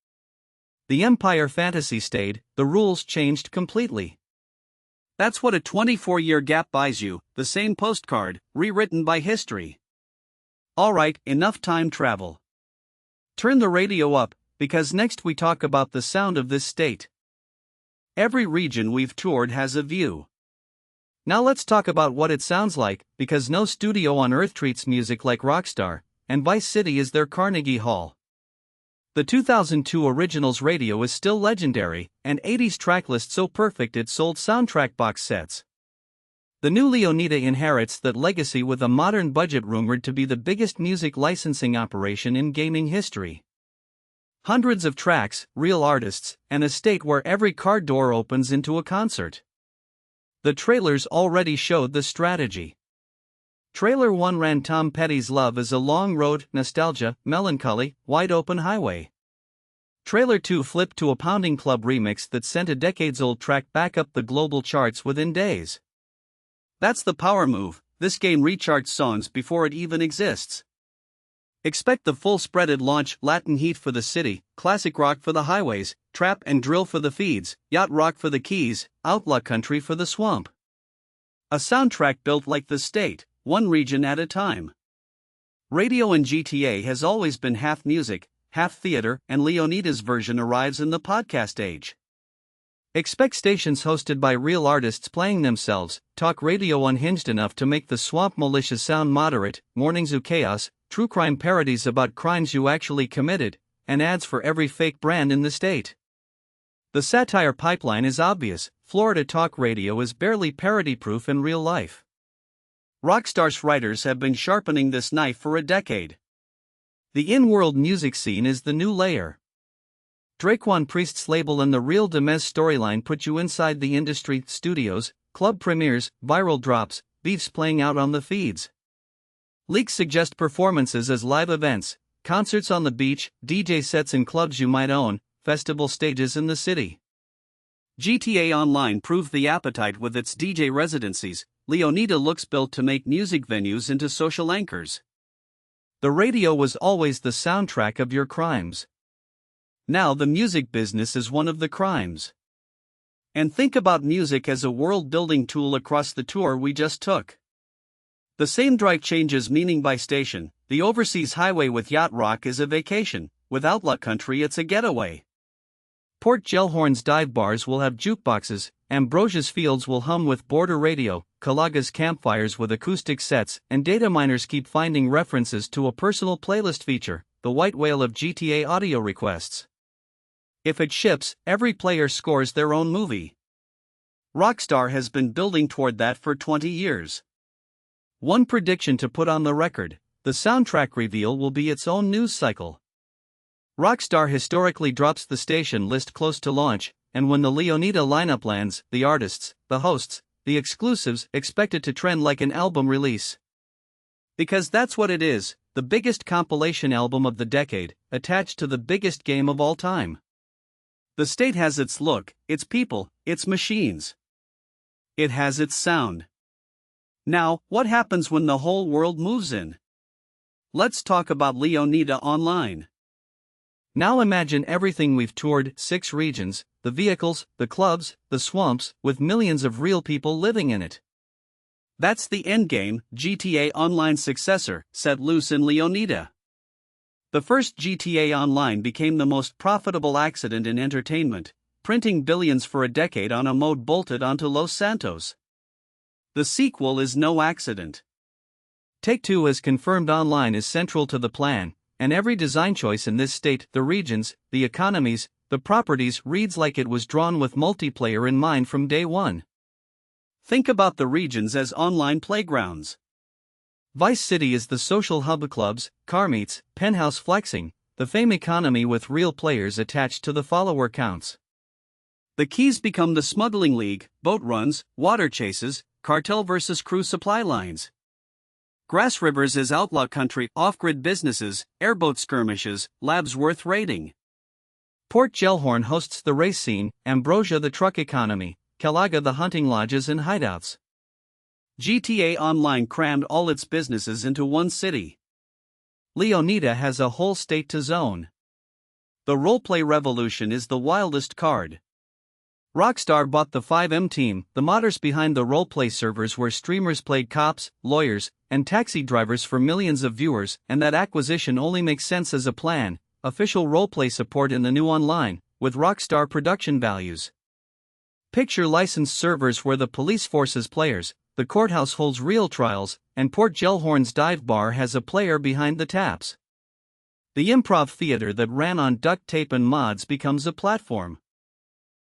The Empire fantasy stayed, the rules changed completely. That's what a 24-year gap buys you: the same postcard, rewritten by history. Alright, enough time travel. Turn the radio up, because next we talk about the sound of this state. Every region we've toured has a view. Now let's talk about what it sounds like, because no studio on earth treats music like Rockstar, and Vice City is their Carnegie Hall. The 2002 Originals radio is still legendary, and 80s tracklist so perfect it sold soundtrack box sets. The new Leonida inherits that legacy with a modern budget rumored to be the biggest music licensing operation in gaming history. Hundreds of tracks, real artists, and a state where every car door opens into a concert. The trailers already showed the strategy. Trailer 1 ran Tom Petty's Love is a Long Road, Nostalgia, Melancholy, Wide Open Highway. Trailer 2 flipped to a Pounding Club remix that sent a decades-old track back up the global charts within days. That's the power move: this game recharts songs before it even exists. Expect the full-spreaded launch: Latin heat for the city, classic rock for the highways, trap and drill for the feeds, yacht rock for the keys, outlaw country for the swamp. A soundtrack built like the state, one region at a time. Radio in GTA has always been half music, half theater, and Leonida's version arrives in the podcast age. Expect stations hosted by real artists playing themselves, talk radio unhinged enough to make the swamp militia sound moderate, morning zoo chaos, true crime parodies about crimes you actually committed, and ads for every fake brand in the state. The satire pipeline is obvious: Florida talk radio is barely parody-proof in real life. Rockstar's writers have been sharpening this knife for a decade. The in-world music scene is the new layer. Draquan Priest's label and the Real Demez storyline put you inside the industry: studios, club premieres, viral drops, beefs playing out on the feeds. Leaks suggest performances as live events, concerts on the beach, DJ sets in clubs you might own, festival stages in the city. GTA Online proved the appetite with its DJ residencies. Leonida looks built to make music venues into social anchors. The radio was always the soundtrack of your crimes. Now the music business is one of the crimes. And think about music as a world-building tool across the tour we just took. The same drive changes meaning by station. The overseas highway with yacht rock is a vacation, with outlaw country it's a getaway. Port Gellhorn's dive bars will have jukeboxes, Ambrosia's fields will hum with border radio, Calaga's campfires with acoustic sets, and data miners keep finding references to a personal playlist feature, the white whale of GTA audio requests. If it ships, every player scores their own movie. Rockstar has been building toward that for 20 years. One prediction to put on the record: the soundtrack reveal will be its own news cycle. Rockstar historically drops the station list close to launch, and when the Leonida lineup lands, the artists, the hosts, the exclusives expect it to trend like an album release. Because that's what it is, the biggest compilation album of the decade, attached to the biggest game of all time. The state has its look, its people, its machines. It has its sound. Now, what happens when the whole world moves in? Let's talk about Leonida Online. Now imagine everything we've toured, 6 regions, the vehicles, the clubs, the swamps, with millions of real people living in it. That's the endgame, GTA Online successor, set loose in Leonida. The first GTA Online became the most profitable accident in entertainment, printing billions for a decade on a mode bolted onto Los Santos. The sequel is no accident. Take-Two has confirmed online is central to the plan, and every design choice in this state, the regions, the economies, the properties, reads like it was drawn with multiplayer in mind from day one. Think about the regions as online playgrounds. Vice City is the social hub of clubs, car meets, penthouse flexing, the fame economy with real players attached to the follower counts. The Keys become the smuggling league, boat runs, water chases, cartel versus crew supply lines. Grass Rivers is outlaw country, off-grid businesses, airboat skirmishes, labs worth raiding. Port Gellhorn hosts the race scene, Ambrosia the truck economy, Calaga the hunting lodges and hideouts. GTA Online crammed all its businesses into one city. Leonida has a whole state to zone. The roleplay revolution is the wildest card. Rockstar bought the 5M team, the modders behind the roleplay servers where streamers played cops, lawyers, and taxi drivers for millions of viewers, and that acquisition only makes sense as a plan, official roleplay support in the new online, with Rockstar production values. Picture licensed servers where the police forces players, the courthouse holds real trials, and Port Gellhorn's dive bar has a player behind the taps. The improv theater that ran on duct tape and mods becomes a platform.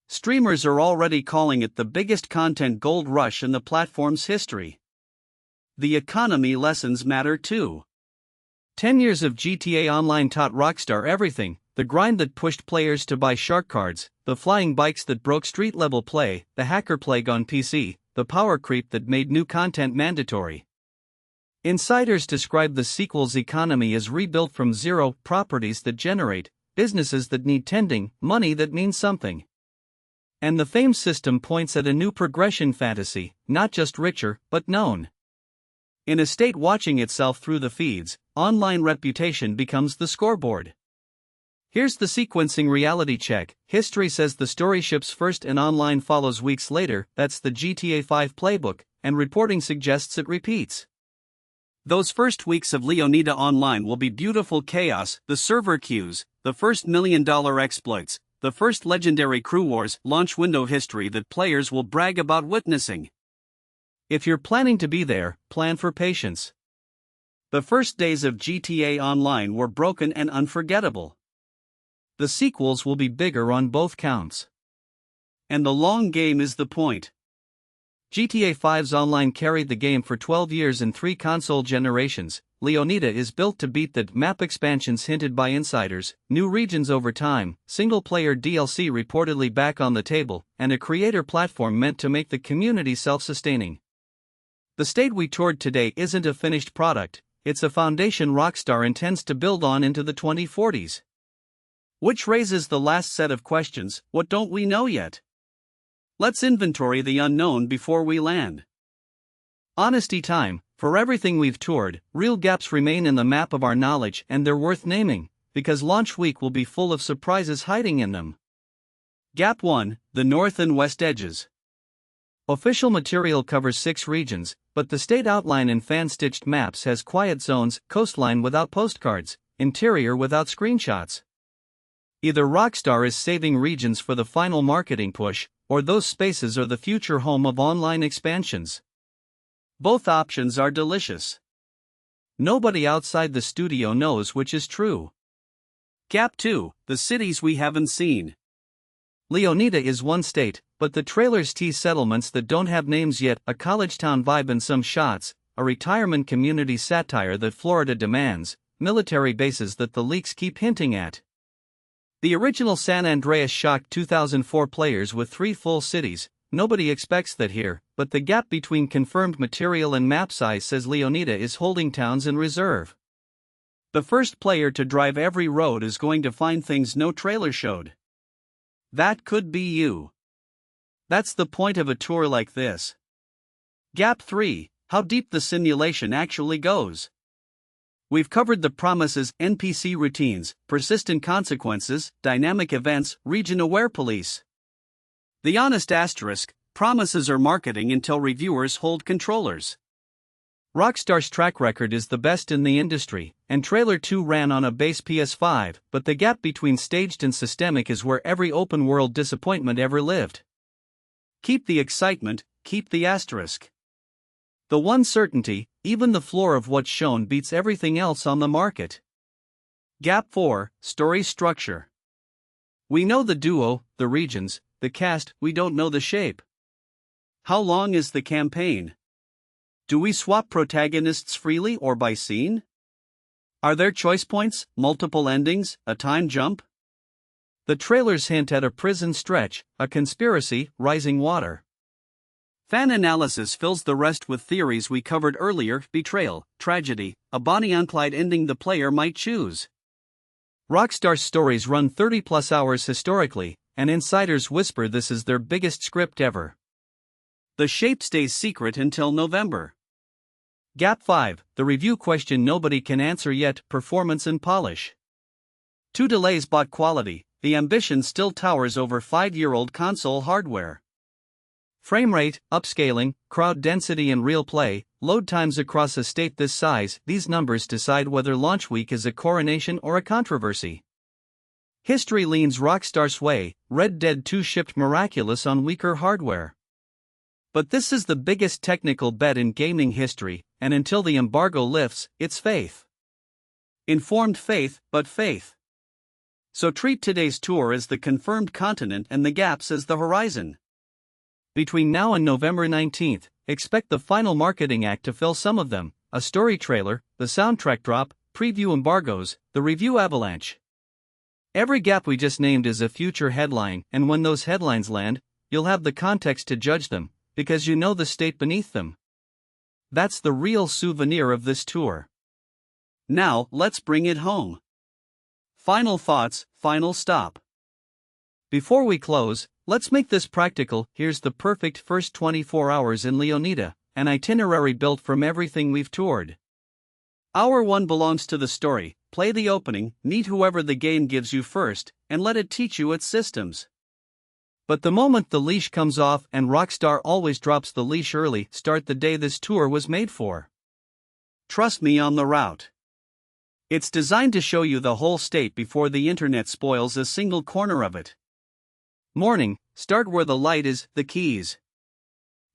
Streamers are already calling it the biggest content gold rush in the platform's history. The economy lessons matter too. 10 years of GTA Online taught Rockstar everything: the grind that pushed players to buy shark cards, the flying bikes that broke street-level play, the hacker plague on PC, the power creep that made new content mandatory. Insiders describe the sequel's economy as rebuilt from zero, properties that generate, businesses that need tending, money that means something. And the fame system points at a new progression fantasy, not just richer, but known. In a state watching itself through the feeds, online reputation becomes the scoreboard. Here's the sequencing reality check. History says the story ships first and online follows weeks later, that's the GTA 5 playbook, and reporting suggests it repeats. Those first weeks of Leonida Online will be beautiful chaos, the server queues, the first $1 million exploits, the first legendary crew wars, launch window history that players will brag about witnessing. If you're planning to be there, plan for patience. The first days of GTA Online were broken and unforgettable. The sequels will be bigger on both counts. And the long game is the point. GTA 5's online carried the game for 12 years and 3 console generations. Leonida is built to beat that. Map expansions hinted by insiders, new regions over time, single-player DLC reportedly back on the table, and a creator platform meant to make the community self-sustaining. The state we toured today isn't a finished product, it's a foundation Rockstar intends to build on into the 2040s. Which raises the last set of questions: what don't we know yet? Let's inventory the unknown before we land. Honesty time. For everything we've toured, real gaps remain in the map of our knowledge, and they're worth naming, because launch week will be full of surprises hiding in them. Gap 1, the north and west edges. Official material covers 6 regions, but the state outline in fan-stitched maps has quiet zones, coastline without postcards, interior without screenshots. Either Rockstar is saving regions for the final marketing push, or those spaces are the future home of online expansions. Both options are delicious. Nobody outside the studio knows which is true. Gap 2, the cities we haven't seen. Leonida is one state, but the trailers tease settlements that don't have names yet, a college town vibe in some shots, a retirement community satire that Florida demands, military bases that the leaks keep hinting at. The original San Andreas shocked 2004 players with 3 full cities, nobody expects that here, but the gap between confirmed material and map size says Leonida is holding towns in reserve. The first player to drive every road is going to find things no trailer showed. That could be you. That's the point of a tour like this. Gap 3, how deep the simulation actually goes. We've covered the promises, NPC routines, persistent consequences, dynamic events, region-aware police. The honest asterisk, promises are marketing until reviewers hold controllers. Rockstar's track record is the best in the industry, and Trailer 2 ran on a base PS5, but the gap between staged and systemic is where every open-world disappointment ever lived. Keep the excitement, keep the asterisk. The one certainty, even the floor of what's shown beats everything else on the market. Gap 4, story structure. We know the duo, the regions, the cast, we don't know the shape. How long is the campaign? Do we swap protagonists freely or by scene? Are there choice points, multiple endings, a time jump? The trailers hint at a prison stretch, a conspiracy, rising water. Fan analysis fills the rest with theories we covered earlier: betrayal, tragedy, a Bonnie and Clyde ending the player might choose. Rockstar's stories run 30+ hours historically, and insiders whisper this is their biggest script ever. The shape stays secret until November. Gap 5, the review question nobody can answer yet: performance and polish. 2 delays bought quality, the ambition still towers over 5-year-old console hardware. Frame rate, upscaling, crowd density and real play, load times across a state this size, these numbers decide whether launch week is a coronation or a controversy. History leans Rockstar's way, Red Dead 2 shipped miraculous on weaker hardware. But this is the biggest technical bet in gaming history, and until the embargo lifts, it's faith. Informed faith, but faith. So treat today's tour as the confirmed continent and the gaps as the horizon. Between now and November 19th, expect the final marketing act to fill some of them: a story trailer, the soundtrack drop, preview embargoes, the review avalanche. Every gap we just named is a future headline, and when those headlines land, you'll have the context to judge them, because you know the state beneath them. That's the real souvenir of this tour. Now, let's bring it home. Final thoughts, final stop. Before we close, let's make this practical. Here's the perfect first 24 hours in Leonida, an itinerary built from everything we've toured. Hour 1 belongs to the story. Play the opening, meet whoever the game gives you first, and let it teach you its systems. But the moment the leash comes off, and Rockstar always drops the leash early, start the day this tour was made for. Trust me on the route. It's designed to show you the whole state before the internet spoils a single corner of it. Morning, start where the light is, the keys.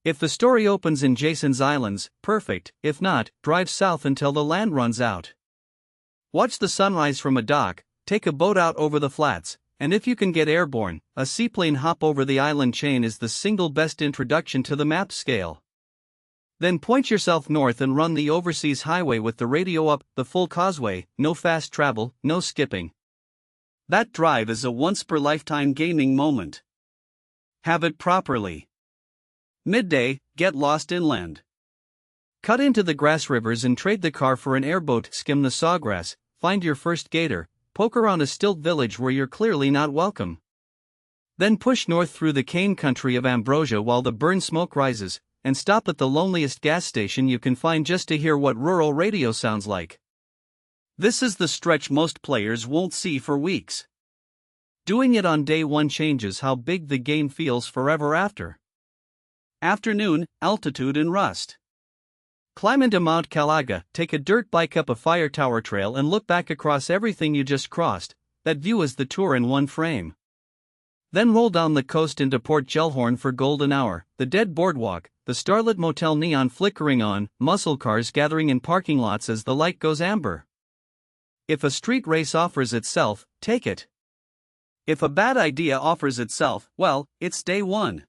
If the story opens in Jason's Islands, perfect; if not, drive south until the land runs out. Watch the sunrise from a dock, take a boat out over the flats, and if you can get airborne, a seaplane hop over the island chain is the single best introduction to the map scale. Then point yourself north and run the overseas highway with the radio up, the full causeway, no fast travel, no skipping. That drive is a once-per-lifetime gaming moment. Have it properly. Midday, get lost inland. Cut into the grass rivers and trade the car for an airboat, skim the sawgrass, find your first gator, poke around a stilt village where you're clearly not welcome. Then push north through the cane country of Ambrosia while the burn smoke rises, and stop at the loneliest gas station you can find just to hear what rural radio sounds like. This is the stretch most players won't see for weeks. Doing it on day 1 changes how big the game feels forever after. Afternoon, altitude and rust. Climb into Mount Calaga, take a dirt bike up a fire tower trail and look back across everything you just crossed. That view is the tour in one frame. Then roll down the coast into Port Gellhorn for golden hour, the dead boardwalk, the starlit motel neon flickering on, muscle cars gathering in parking lots as the light goes amber. If a street race offers itself, take it. If a bad idea offers itself, well, it's day 1.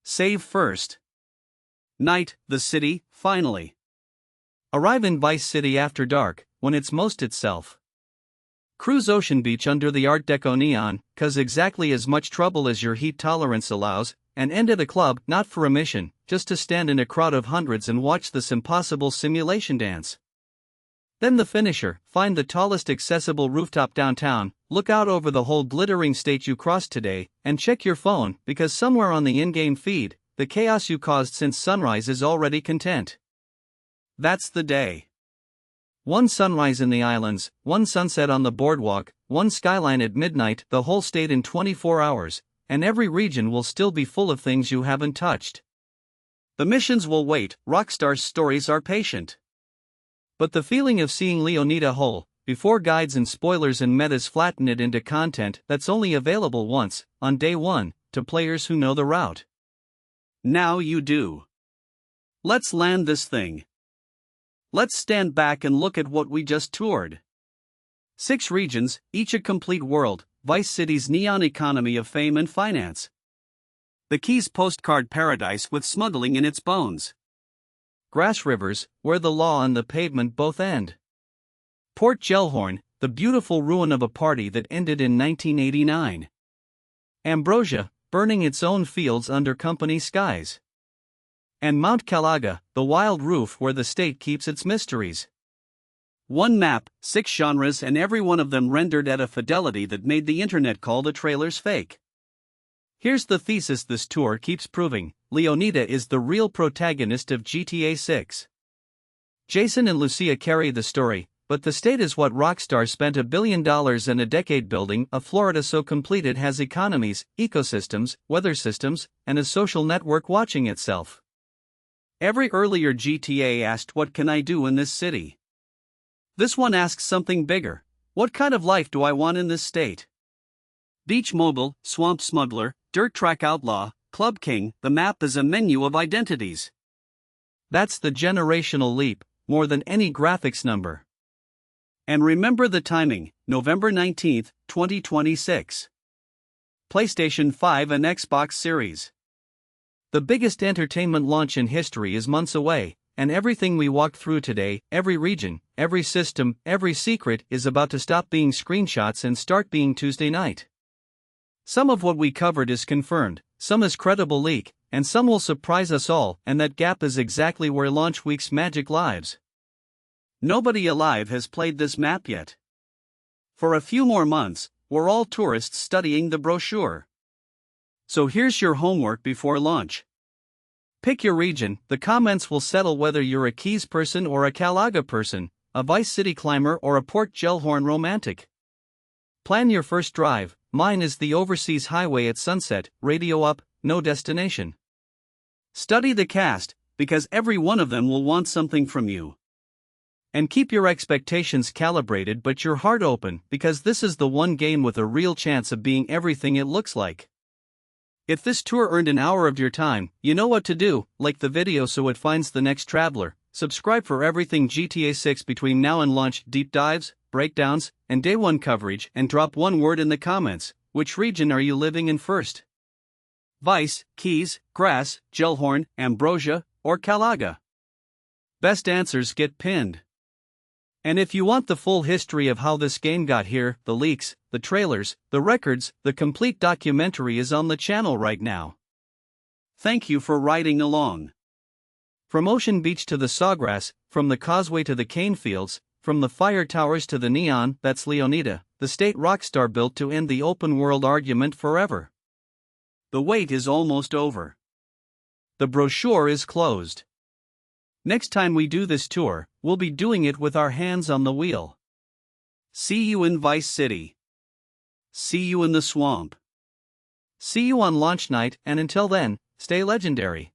Save first. Night, the city, finally. Arrive in Vice City after dark, when it's most itself. Cruise Ocean Beach under the Art Deco neon, 'cause exactly as much trouble as your heat tolerance allows, and enter the club not for a mission, just to stand in a crowd of hundreds and watch this impossible simulation dance. Then the finisher, find the tallest accessible rooftop downtown, look out over the whole glittering state you crossed today, and check your phone because somewhere on the in-game feed, the chaos you caused since sunrise is already content. That's the day. One sunrise in the islands, one sunset on the boardwalk, one skyline at midnight, the whole state in 24 hours, and every region will still be full of things you haven't touched. The missions will wait, Rockstar's stories are patient. But the feeling of seeing Leonida whole, before guides and spoilers and metas flatten it into content that's only available once, on day one, to players who know the route. Now you do. Let's land this thing. Let's stand back and look at what we just toured. 6 regions, each a complete world, Vice City's neon economy of fame and finance. The Keys postcard paradise with smuggling in its bones. Grass Rivers, where the law and the pavement both end. Port Gellhorn, the beautiful ruin of a party that ended in 1989. Ambrosia, burning its own fields under company skies. And Mount Calaga, the wild roof where the state keeps its mysteries. One map, 6 genres, and every one of them rendered at a fidelity that made the internet call the trailers fake. Here's the thesis this tour keeps proving: Leonida is the real protagonist of GTA 6. Jason and Lucia carry the story, but the state is what Rockstar spent $1 billion and a decade building, a Florida so complete it has economies, ecosystems, weather systems, and a social network watching itself. Every earlier GTA asked, what can I do in this city? This one asks something bigger: what kind of life do I want in this state? Beach mogul, swamp smuggler, dirt track outlaw, club king, the map is a menu of identities. That's the generational leap, more than any graphics number. And remember the timing, November 19, 2026. PlayStation 5 and Xbox Series. The biggest entertainment launch in history is months away, and everything we walked through today, every region, every system, every secret, is about to stop being screenshots and start being Tuesday night. Some of what we covered is confirmed, some is credible leak, and some will surprise us all, and that gap is exactly where launch week's magic lives. Nobody alive has played this map yet. For a few more months, we're all tourists studying the brochure. So here's your homework before launch. Pick your region, the comments will settle whether you're a Keys person or a Calaga person, a Vice City climber or a Port Gellhorn romantic. Plan your first drive, mine is the overseas highway at sunset, radio up, no destination. Study the cast, because every one of them will want something from you. And keep your expectations calibrated but your heart open, because this is the one game with a real chance of being everything it looks like. If this tour earned an hour of your time, you know what to do: like the video so it finds the next traveler, subscribe for everything GTA 6 between now and launch, deep dives, breakdowns, and day one coverage, and drop one word in the comments: which region are you living in first? Vice, Keys, Grass, Gellhorn, Ambrosia, or Calaga? Best answers get pinned. And if you want the full history of how this game got here, the leaks, the trailers, the records, the complete documentary is on the channel right now. Thank you for riding along. From Ocean Beach to the Sawgrass, from the causeway to the cane fields, from the fire towers to the neon, that's Leonida, the state Rockstar built to end the open world argument forever. The wait is almost over. The brochure is closed. Next time we do this tour, we'll be doing it with our hands on the wheel. See you in Vice City. See you in the swamp. See you on launch night, and until then, stay legendary.